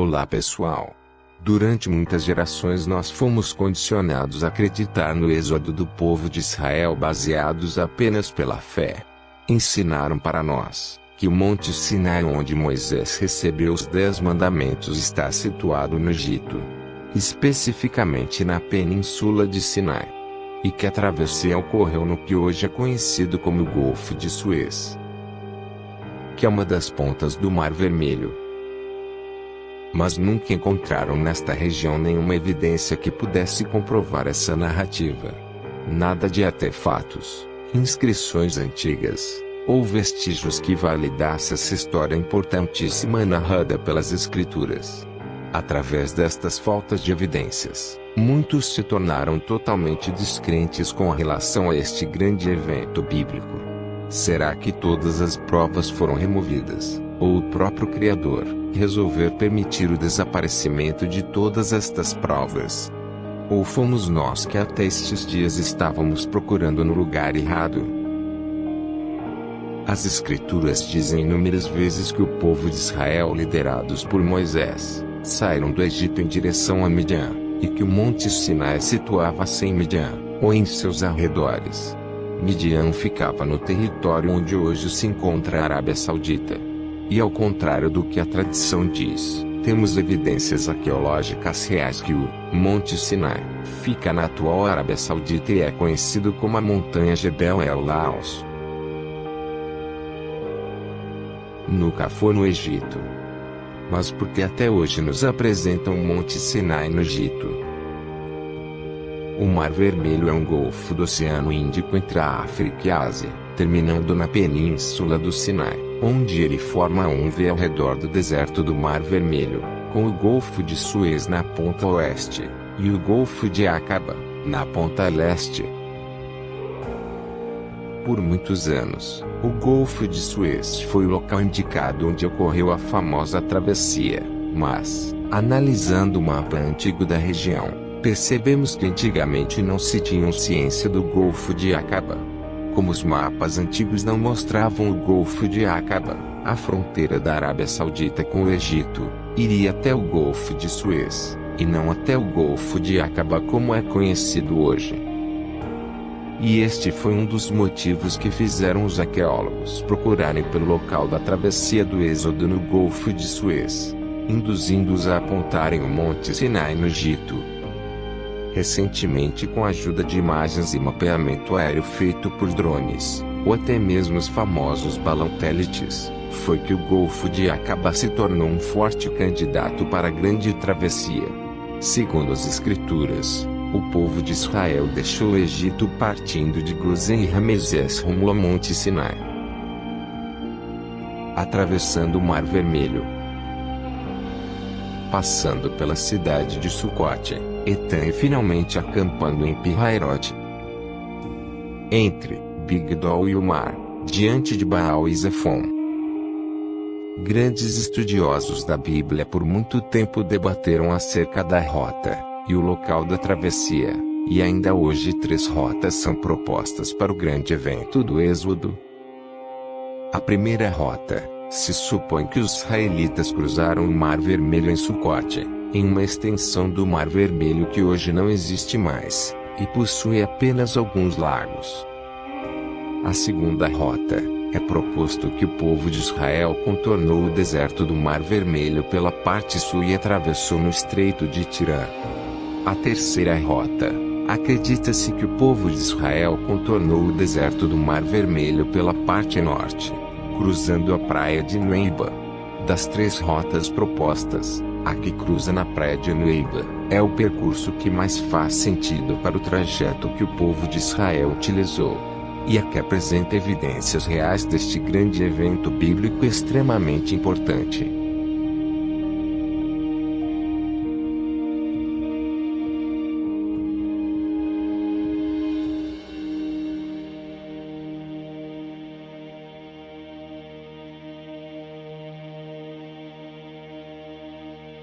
Olá pessoal! Durante muitas gerações nós fomos condicionados a acreditar no êxodo do povo de Israel baseados apenas pela fé. Ensinaram para nós que o Monte Sinai onde Moisés recebeu os 10 mandamentos está situado no Egito, especificamente na península de Sinai, e que a travessia ocorreu no que hoje é conhecido como o Golfo de Suez, que é uma das pontas do Mar Vermelho. Mas nunca encontraram nesta região nenhuma evidência que pudesse comprovar essa narrativa. Nada de artefatos, inscrições antigas, ou vestígios que validasse essa história importantíssima narrada pelas Escrituras. Através destas faltas de evidências, muitos se tornaram totalmente descrentes com relação a este grande evento bíblico. Será que todas as provas foram removidas, ou o próprio Criador resolver permitir o desaparecimento de todas estas provas? Ou fomos nós que até estes dias estávamos procurando no lugar errado? As Escrituras dizem inúmeras vezes que o povo de Israel, liderados por Moisés, saíram do Egito em direção a Midian, e que o Monte Sinai situava-se em Midian, ou em seus arredores. Midian ficava no território onde hoje se encontra a Arábia Saudita. E ao contrário do que a tradição diz, temos evidências arqueológicas reais que o Monte Sinai fica na atual Arábia Saudita e é conhecido como a montanha Jebel El Laus. Nunca foi no Egito. Mas por que até hoje nos apresentam o Monte Sinai no Egito? O Mar Vermelho é um golfo do Oceano Índico entre a África e a Ásia, terminando na península do Sinai, onde ele forma um V ao redor do deserto do Mar Vermelho, com o Golfo de Suez na ponta oeste, e o Golfo de Aqaba, na ponta leste. Por muitos anos, o Golfo de Suez foi o local indicado onde ocorreu a famosa travessia, mas, analisando o mapa antigo da região, percebemos que antigamente não se tinha ciência do Golfo de Aqaba. Como os mapas antigos não mostravam o Golfo de Aqaba, a fronteira da Arábia Saudita com o Egito iria até o Golfo de Suez, e não até o Golfo de Aqaba como é conhecido hoje. E este foi um dos motivos que fizeram os arqueólogos procurarem pelo local da travessia do Êxodo no Golfo de Suez, induzindo-os a apontarem o Monte Sinai no Egito. Recentemente, com a ajuda de imagens e mapeamento aéreo feito por drones, ou até mesmo os famosos balão-télites, foi que o Golfo de Aqaba se tornou um forte candidato para a grande travessia. Segundo as Escrituras, o povo de Israel deixou o Egito partindo de Gozém e Ramesés rumo ao Monte Sinai, atravessando o Mar Vermelho, passando pela cidade de Sucote, Etam e finalmente acampando em Pi-Hahirote, entre Migdol e o mar, diante de Baal e Zefon. Grandes estudiosos da Bíblia por muito tempo debateram acerca da rota e o local da travessia, e ainda hoje 3 rotas são propostas para o grande evento do Êxodo. A primeira rota, se supõe que os israelitas cruzaram o Mar Vermelho em Sucote, em uma extensão do Mar Vermelho que hoje não existe mais, e possui apenas alguns lagos. A segunda rota, é proposto que o povo de Israel contornou o deserto do Mar Vermelho pela parte sul e atravessou no Estreito de Tirã. A terceira rota, acredita-se que o povo de Israel contornou o deserto do Mar Vermelho pela parte norte, cruzando a praia de Nueiba. Das 3 rotas propostas, a que cruza na praia de Nueiba é o percurso que mais faz sentido para o trajeto que o povo de Israel utilizou, e a que apresenta evidências reais deste grande evento bíblico extremamente importante.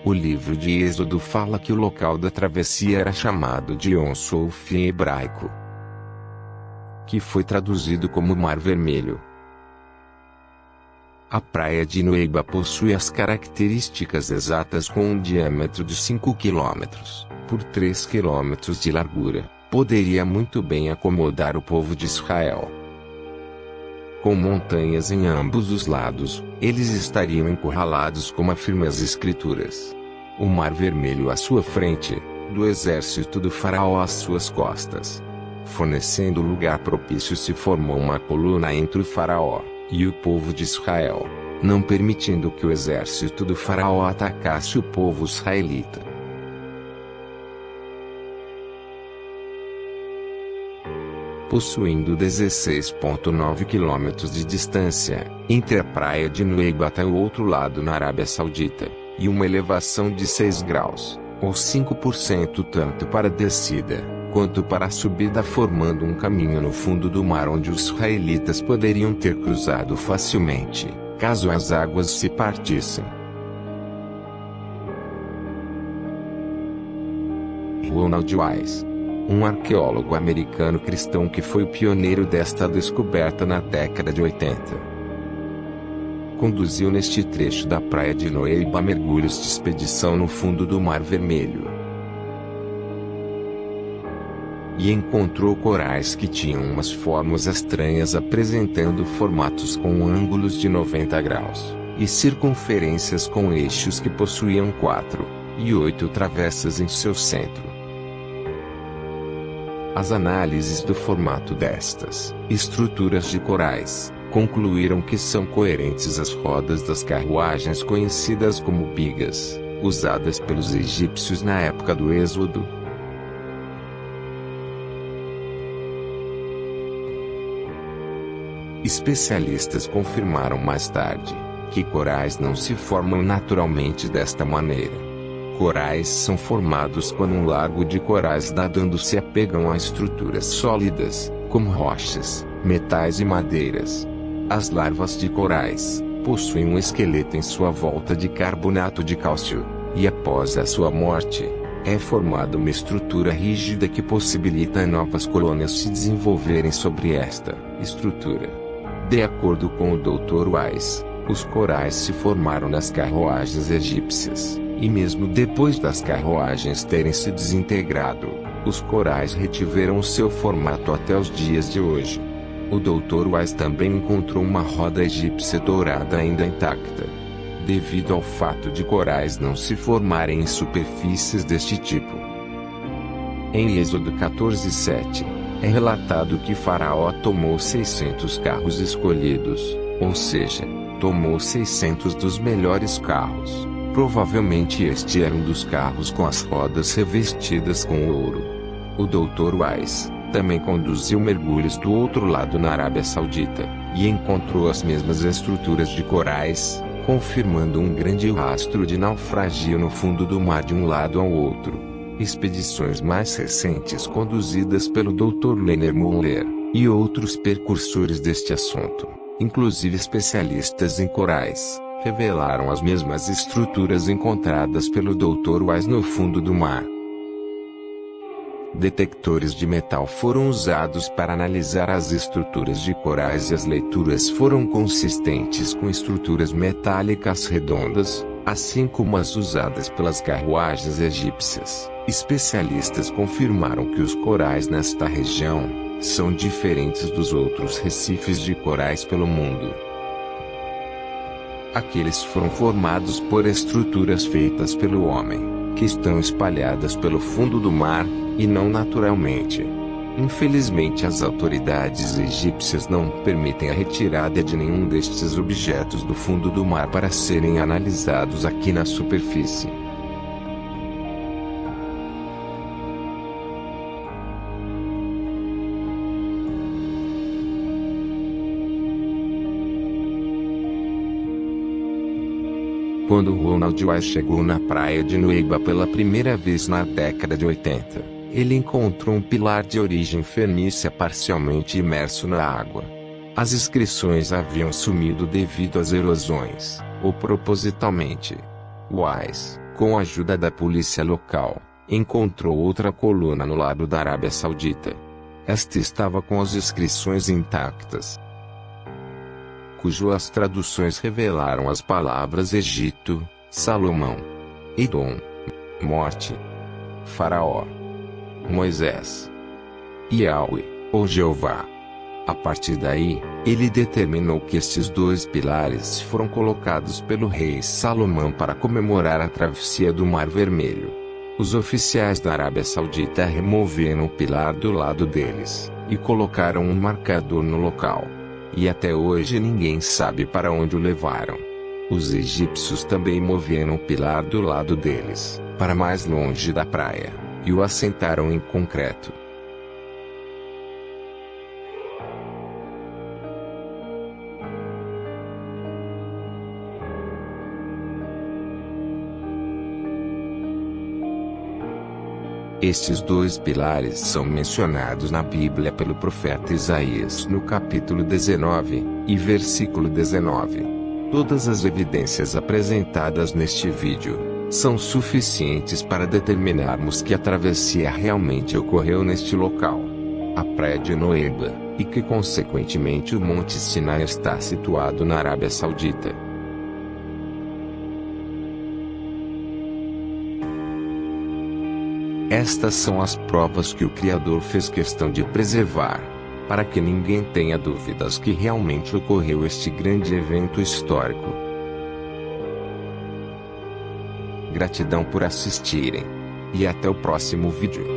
O livro de Êxodo fala que o local da travessia era chamado de Yom Suf em hebraico, que foi traduzido como Mar Vermelho. A praia de Nueiba possui as características exatas com um diâmetro de 5 km, por 3 km de largura. Poderia muito bem acomodar o povo de Israel. Com montanhas em ambos os lados, eles estariam encurralados como afirmam as Escrituras. O Mar Vermelho à sua frente, do exército do faraó às suas costas. Fornecendo lugar propício, se formou uma coluna entre o faraó e o povo de Israel, não permitindo que o exército do faraó atacasse o povo israelita. Possuindo 16,9 km de distância, entre a praia de Nueiba até o outro lado na Arábia Saudita, e uma elevação de 6 graus, ou 5% tanto para a descida, quanto para a subida, formando um caminho no fundo do mar onde os israelitas poderiam ter cruzado facilmente, caso as águas se partissem. Ronald Wise, um arqueólogo americano cristão que foi o pioneiro desta descoberta na década de 80. Conduziu neste trecho da praia de Nueiba mergulhos de expedição no fundo do Mar Vermelho. E encontrou corais que tinham umas formas estranhas apresentando formatos com ângulos de 90 graus, e circunferências com eixos que possuíam 4 e 8 travessas em seu centro. As análises do formato destas estruturas de corais concluíram que são coerentes às rodas das carruagens conhecidas como bigas, usadas pelos egípcios na época do Êxodo. Especialistas confirmaram mais tarde que corais não se formam naturalmente desta maneira. Corais são formados quando um largo de corais nadando se apegam a estruturas sólidas, como rochas, metais e madeiras. As larvas de corais possuem um esqueleto em sua volta de carbonato de cálcio, e após a sua morte, é formada uma estrutura rígida que possibilita novas colônias se desenvolverem sobre esta estrutura. De acordo com o Dr. Wise, os corais se formaram nas carruagens egípcias, e mesmo depois das carruagens terem se desintegrado, os corais retiveram seu formato até os dias de hoje. O Dr. Wise também encontrou uma roda egípcia dourada ainda intacta. Devido ao fato de corais não se formarem em superfícies deste tipo. Em Êxodo 14:7, é relatado que Faraó tomou 600 carros escolhidos, ou seja, tomou 600 dos melhores carros. Provavelmente este era um dos carros com as rodas revestidas com ouro. O Dr. Wise também conduziu mergulhos do outro lado na Arábia Saudita, e encontrou as mesmas estruturas de corais, confirmando um grande rastro de naufrágio no fundo do mar de um lado ao outro. Expedições mais recentes conduzidas pelo Dr. Leonard Muller, e outros precursores deste assunto, inclusive especialistas em corais, revelaram as mesmas estruturas encontradas pelo Dr. Wise no fundo do mar. Detectores de metal foram usados para analisar as estruturas de corais e as leituras foram consistentes com estruturas metálicas redondas, assim como as usadas pelas carruagens egípcias. Especialistas confirmaram que os corais nesta região são diferentes dos outros recifes de corais pelo mundo. Aqueles foram formados por estruturas feitas pelo homem, que estão espalhadas pelo fundo do mar, e não naturalmente. Infelizmente, as autoridades egípcias não permitem a retirada de nenhum destes objetos do fundo do mar para serem analisados aqui na superfície. Quando Ronald Wise chegou na praia de Nueiba pela primeira vez na década de 80, ele encontrou um pilar de origem fenícia parcialmente imerso na água. As inscrições haviam sumido devido às erosões, ou propositalmente. Wise, com a ajuda da polícia local, encontrou outra coluna no lado da Arábia Saudita. Esta estava com as inscrições intactas. cujas traduções revelaram as palavras Egito, Salomão, Edom, morte, Faraó, Moisés, Yahweh, ou Jeová. A partir daí, ele determinou que estes dois pilares foram colocados pelo rei Salomão para comemorar a travessia do Mar Vermelho. Os oficiais da Arábia Saudita removeram o pilar do lado deles e colocaram um marcador no local. E até hoje ninguém sabe para onde o levaram. Os egípcios também moveram o pilar do lado deles, para mais longe da praia, e o assentaram em concreto. Estes dois pilares são mencionados na Bíblia pelo profeta Isaías no capítulo 19, e versículo 19. Todas as evidências apresentadas neste vídeo são suficientes para determinarmos que a travessia realmente ocorreu neste local, a praia de Nueba, e que consequentemente o Monte Sinai está situado na Arábia Saudita. Estas são as provas que o Criador fez questão de preservar, para que ninguém tenha dúvidas que realmente ocorreu este grande evento histórico. Gratidão por assistirem. E até o próximo vídeo.